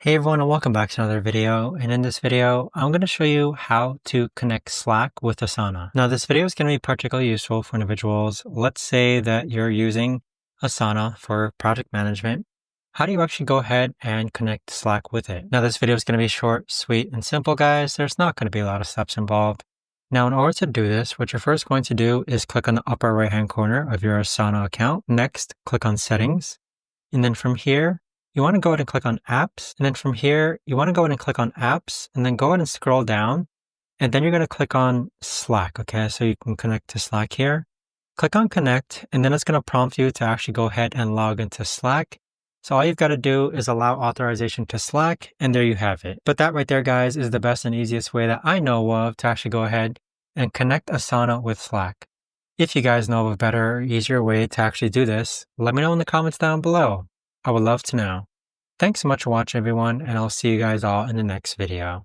Hey everyone, and welcome back to another video. And in this video, I'm going to show you how to connect Slack with Asana. Now, this video is going to be particularly useful for individuals. Let's say that you're using Asana for project management. How do you actually go ahead and connect Slack with it? Now, this video is going to be short, sweet, and simple, guys. There's not going to be a lot of steps involved. Now, in order to do this, what you're first going to do is click on the upper right-hand corner of your Asana account. Next, click on Settings. And then from here, you want to go ahead and click on Apps. And then from here, you want to go ahead and click on Apps and then go ahead and scroll down. And then you're going to click on Slack. Okay, so you can connect to Slack here. Click on Connect, and then it's going to prompt you to actually go ahead and log into Slack. So all you've got to do is allow authorization to Slack, and there you have it. But that right there, guys, is the best and easiest way that I know of to actually go ahead and connect Asana with Slack. If you guys know of a better, easier way to actually do this, let me know in the comments down below. I would love to know. Thanks so much for watching, everyone, and I'll see you guys all in the next video.